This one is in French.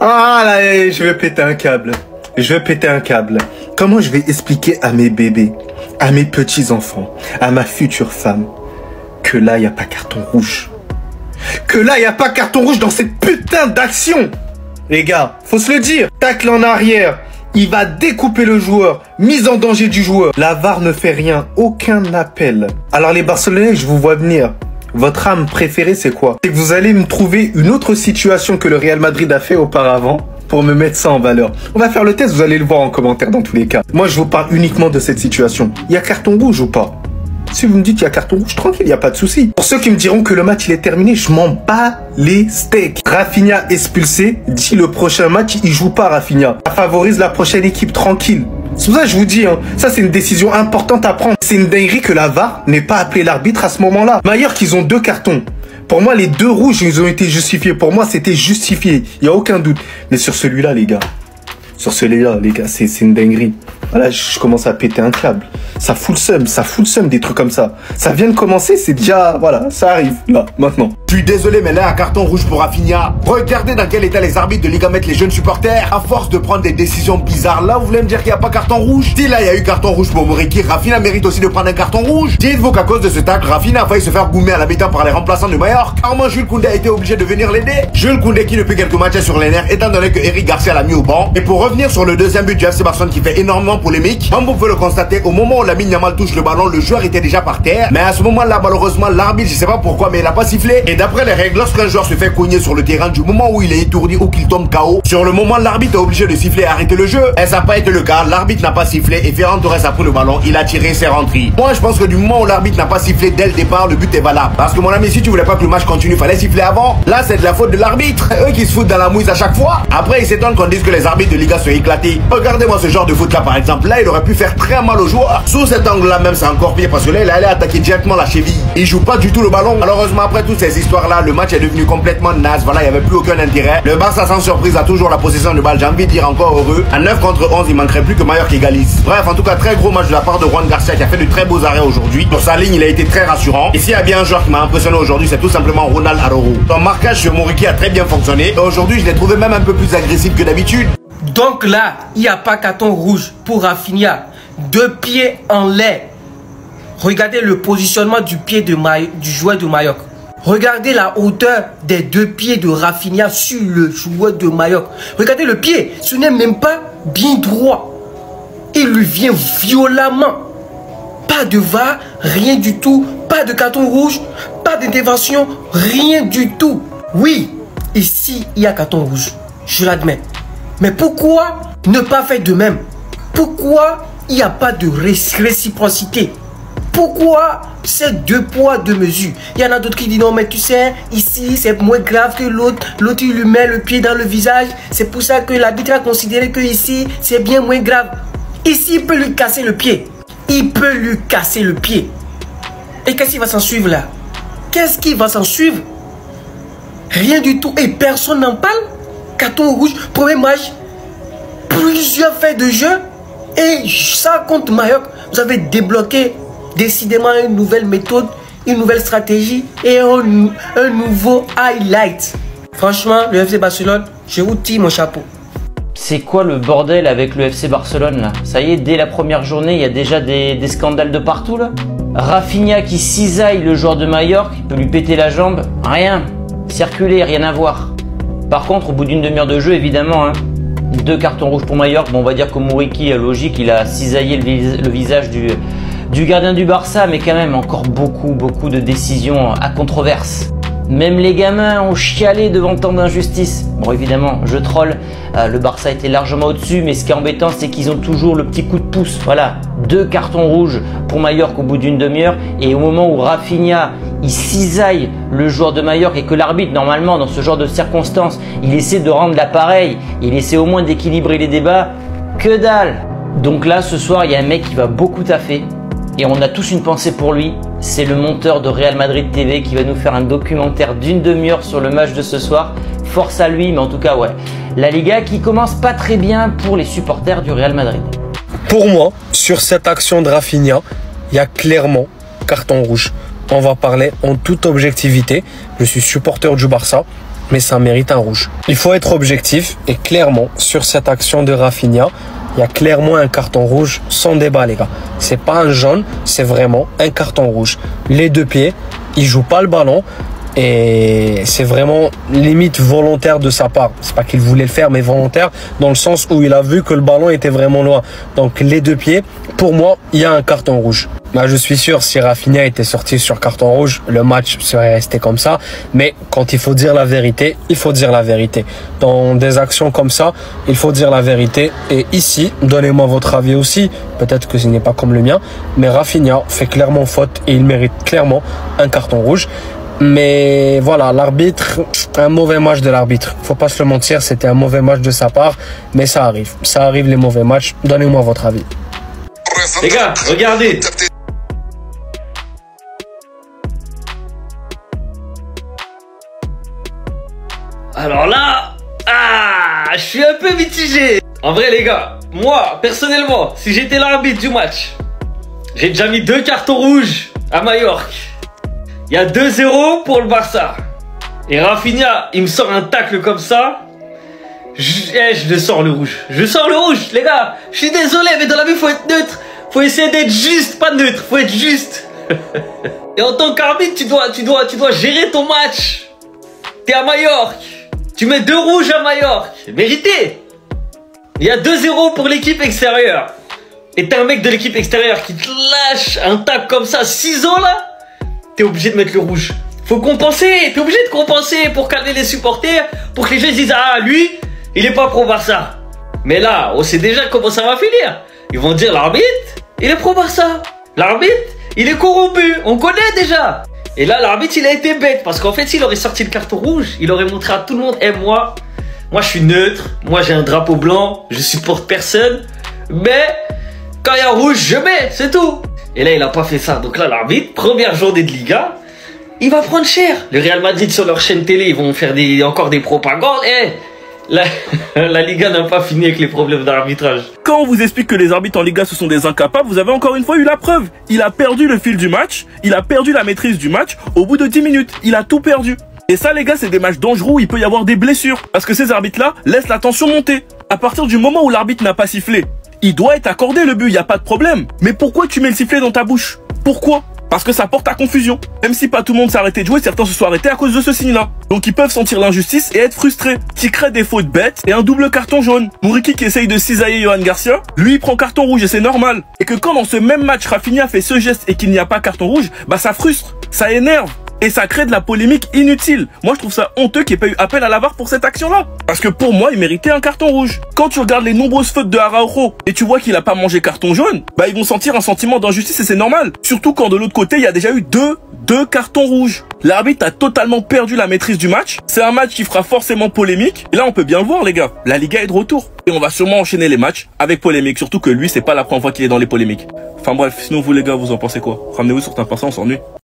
Ah là, je vais péter un câble. Je vais péter un câble. Comment je vais expliquer à mes bébés, à mes petits-enfants, à ma future femme, que là, il n'y a pas carton rouge. Que là, il n'y a pas carton rouge dans cette putain d'action. Les gars, faut se le dire. Tacle en arrière. Il va découper le joueur. Mise en danger du joueur. La VAR ne fait rien. Aucun appel. Alors les Barcelonais, je vous vois venir. Votre âme préférée, c'est quoi? C'est que vous allez me trouver une autre situation que le Real Madrid a fait auparavant pour me mettre ça en valeur. On va faire le test, vous allez le voir en commentaire dans tous les cas. Moi, je vous parle uniquement de cette situation. Il y a carton rouge ou pas? Si vous me dites qu'il y a carton rouge, tranquille, il n'y a pas de souci. Pour ceux qui me diront que le match il est terminé, je m'en bats les steaks. Rafinha expulsé, dit le prochain match, il joue pas Rafinha. Ça favorise la prochaine équipe, tranquille. C'est pour ça que je vous dis, hein, ça c'est une décision importante à prendre. C'est une dinguerie que la VAR n'ait pas appelé l'arbitre à ce moment-là. Mais ailleurs qu'ils ont 2 cartons. Pour moi, les 2 rouges, ils ont été justifiés. Pour moi, c'était justifié. Il n'y a aucun doute. Mais sur celui-là, les gars. Sur celui-là, les gars, c'est une dinguerie. Voilà, je commence à péter un câble. Ça fout le seum des trucs comme ça. Ça vient de commencer, c'est déjà... Voilà, ça arrive, là, maintenant. Je suis désolé, mais là, un carton rouge pour Rafinha. Regardez dans quel état les arbitres de Liga mettent les jeunes supporters. À force de prendre des décisions bizarres, là, vous voulez me dire qu'il n'y a pas carton rouge? Si là, il y a eu carton rouge pour Muriqi, Rafinha mérite aussi de prendre un carton rouge. Dites-vous qu'à cause de ce tacle, Rafinha a failli se faire goumer à la mi-temps par les remplaçants de Mallorca. Carrément, Jules Koundé a été obligé de venir l'aider. Jules Koundé qui depuis quelques matchs est sur les nerfs, étant donné que Eric Garcia l'a mis au banc. Et pour revenir sur le deuxième but du FC Barcelone qui fait énormément polémique, comme vous pouvez le constater, au moment où Lamine Yamal touche le ballon, le joueur était déjà par terre. Mais à ce moment-là, malheureusement, l'arbitre, je sais pas pourquoi, mais il a pas sifflé. Et d'après les règles, lorsqu'un joueur se fait cogner sur le terrain, du moment où il est étourdi ou qu'il tombe KO, sur le moment, l'arbitre est obligé de siffler et arrêter le jeu. Et ça n'a pas été le cas. L'arbitre n'a pas sifflé et Ferran Torres a pris le ballon. Il a tiré, c'est rentré. Moi, je pense que du moment où l'arbitre n'a pas sifflé dès le départ, le but est valable. Parce que mon ami, si tu voulais pas que le match continue, fallait siffler avant. Là, c'est de la faute de l'arbitre. Eux qui se foutent dans la mouise à chaque fois. Après, ils s'étonnent qu'on dise que les arbitres de Liga sont éclatés. Regardez-moi ce genre de foot là, par exemple. Là, il aurait pu faire très mal au joueur. Sous cet angle-là, même, c'est encore pire parce que là, il allait attaquer directement la cheville. Il joue pas du tout le ballon. Malheureusement, après toutes ces histoires-là, le match est devenu complètement naze. Voilà, il n'y avait plus aucun intérêt. Le Barça, sans surprise, a toujours la possession de balle. J'ai envie de dire encore heureux. À 9 contre 11, il manquerait plus que Mallorca qui égalise. Bref, en tout cas, très gros match de la part de Juan Garcia qui a fait de très beaux arrêts aujourd'hui. Sur sa ligne, il a été très rassurant. Et s'il y a bien un joueur qui m'a impressionné aujourd'hui, c'est tout simplement Ronald Araujo. Son marquage sur Muriqi a très bien fonctionné. Et aujourd'hui, je l'ai trouvé même un peu plus agressif que d'habitude. Donc là, il n'y a pas carton rouge pour Rafinha. 2 pieds en l'air. Regardez le positionnement du pied du joueur de Mallorca. Regardez la hauteur des 2 pieds de Rafinha sur le joueur de Mallorca. Regardez le pied. Ce n'est même pas bien droit. Il lui vient violemment. Pas de VAR, rien du tout. Pas de carton rouge, pas d'intervention, rien du tout. Oui, ici, il y a carton rouge. Je l'admets. Mais pourquoi ne pas faire de même? Pourquoi il n'y a pas de réciprocité? Pourquoi c'est 2 poids, 2 mesures? Il y en a d'autres qui disent non, mais tu sais, ici c'est moins grave que l'autre. L'autre il lui met le pied dans le visage. C'est pour ça que l'arbitre a considéré que ici c'est bien moins grave. Ici il peut lui casser le pied. Il peut lui casser le pied. Et qu'est-ce qui va s'en suivre là? Qu'est-ce qui va s'en suivre? Rien du tout. Et personne n'en parle. Carton rouge, premier match. Plusieurs faits de jeu. Et ça contre Mallorca. Vous avez débloqué décidément une nouvelle méthode, une nouvelle stratégie et un nouveau highlight. Franchement, le FC Barcelone, je vous tire mon chapeau. C'est quoi le bordel avec le FC Barcelone là? Ça y est, dès la première journée, il y a déjà des scandales de partout là. Rafinha qui cisaille le joueur de Mallorca, il peut lui péter la jambe, rien. Circuler, rien à voir. Par contre, au bout d'une demi-heure de jeu, évidemment, 2 cartons rouges pour Mallorca. Bon, on va dire que Muriqi, logique, il a cisaillé le visage du gardien du Barça, mais quand même encore beaucoup de décisions à controverse. Même les gamins ont chialé devant tant d'injustice. Bon, évidemment, je troll, le Barça était largement au-dessus, mais ce qui est embêtant, c'est qu'ils ont toujours le petit coup de pouce. Voilà, 2 cartons rouges pour Mallorca au bout d'une demi-heure, et au moment où Rafinha, il cisaille le joueur de Mallorca et que l'arbitre, normalement, dans ce genre de circonstances, il essaie de rendre l'appareil, il essaie au moins d'équilibrer les débats, que dalle! Donc là, ce soir, il y a un mec qui va beaucoup taffer. Et on a tous une pensée pour lui, c'est le monteur de Real Madrid TV qui va nous faire un documentaire d'une demi-heure sur le match de ce soir. Force à lui, mais en tout cas, ouais. La Liga qui commence pas très bien pour les supporters du Real Madrid. Pour moi, sur cette action de Rafinha, il y a clairement carton rouge. On va parler en toute objectivité. Je suis supporter du Barça. mais ça mérite un rouge. Il faut être objectif et clairement, sur cette action de Rafinha, il y a clairement un carton rouge sans débat, les gars. C'est pas un jaune, c'est vraiment un carton rouge. Les deux pieds, il joue pas le ballon. Et c'est vraiment limite volontaire de sa part. C'est pas qu'il voulait le faire, mais volontaire dans le sens où il a vu que le ballon était vraiment loin. Donc les deux pieds, pour moi, il y a un carton rouge. Bah, je suis sûr, si Rafinha était sorti sur carton rouge, le match serait resté comme ça. Mais quand il faut dire la vérité, il faut dire la vérité. Dans des actions comme ça, il faut dire la vérité. Et ici, donnez-moi votre avis aussi. Peut-être que ce n'est pas comme le mien. Mais Rafinha fait clairement faute et il mérite clairement un carton rouge. Mais voilà, l'arbitre, un mauvais match de l'arbitre. Faut pas se le mentir, c'était un mauvais match de sa part. Mais ça arrive les mauvais matchs. Donnez-moi votre avis. Les gars, regardez. Alors là, je suis un peu mitigé. En vrai les gars, moi, personnellement, si j'étais l'arbitre du match, j'ai déjà mis 2 cartons rouges à Majorque. Il y a 2-0 pour le Barça. Et Rafinha, il me sort un tacle comme ça. Je le sors le rouge. Je sors le rouge, les gars. Je suis désolé, mais dans la vie, faut être neutre. Faut essayer d'être juste, pas neutre. Faut être juste. Et en tant qu'arbitre, tu dois gérer ton match. T'es à Majorque. Tu mets 2 rouges à Majorque. Mérité. Il y a 2-0 pour l'équipe extérieure. Et t'es un mec de l'équipe extérieure qui te lâche un tacle comme ça, 6 ans là. T'es obligé de mettre le rouge. Faut compenser. T'es obligé de compenser pour calmer les supporters. Pour que les gens se disent, ah, lui, il est pas pro Barça. Mais là, on sait déjà comment ça va finir. Ils vont dire, l'arbitre, il est pro Barça. L'arbitre, il est corrompu. On connaît déjà. Et là, l'arbitre, il a été bête. Parce qu'en fait, s'il aurait sorti le carton rouge, il aurait montré à tout le monde, moi, je suis neutre. Moi, j'ai un drapeau blanc. Je supporte personne. Mais, quand il y a rouge, je mets. C'est tout. Et là, il a pas fait ça. Donc là, l'arbitre, première journée de Liga, il va prendre cher. Le Real Madrid, sur leur chaîne télé, ils vont faire encore des propagandes. La Liga n'a pas fini avec les problèmes d'arbitrage. Quand on vous explique que les arbitres en Liga, ce sont des incapables, vous avez encore une fois eu la preuve. Il a perdu le fil du match, il a perdu la maîtrise du match. Au bout de 10 minutes, il a tout perdu. Et ça, les gars, c'est des matchs dangereux où il peut y avoir des blessures. Parce que ces arbitres-là laissent la tension monter. À partir du moment où l'arbitre n'a pas sifflé, il doit être accordé le but, il n'y a pas de problème. Mais pourquoi tu mets le sifflet dans ta bouche? Pourquoi? Parce que ça porte à confusion. Même si pas tout le monde s'est arrêté de jouer, certains se sont arrêtés à cause de ce signe-là. Donc ils peuvent sentir l'injustice et être frustrés. Qui crée des fautes bêtes et un double carton jaune. Mouriki qui essaye de cisailler Yohan Garcia, lui il prend carton rouge et c'est normal. Et que quand dans ce même match Rafinha fait ce geste et qu'il n'y a pas carton rouge, bah ça frustre, ça énerve. Et ça crée de la polémique inutile. Moi, je trouve ça honteux qu'il n'y ait pas eu appel à la VAR pour cette action-là. Parce que pour moi, il méritait un carton rouge. Quand tu regardes les nombreuses fautes de Araujo et tu vois qu'il a pas mangé carton jaune, bah ils vont sentir un sentiment d'injustice et c'est normal. Surtout quand de l'autre côté, il y a déjà eu deux cartons rouges. L'arbitre a totalement perdu la maîtrise du match. C'est un match qui fera forcément polémique. Et là, on peut bien le voir, les gars. La Liga est de retour. Et on va sûrement enchaîner les matchs avec polémique. Surtout que lui, c'est pas la première fois qu'il est dans les polémiques. Enfin bref, sinon vous les gars, vous en pensez quoi? Ramenez-vous sur un passant, on s'ennuie.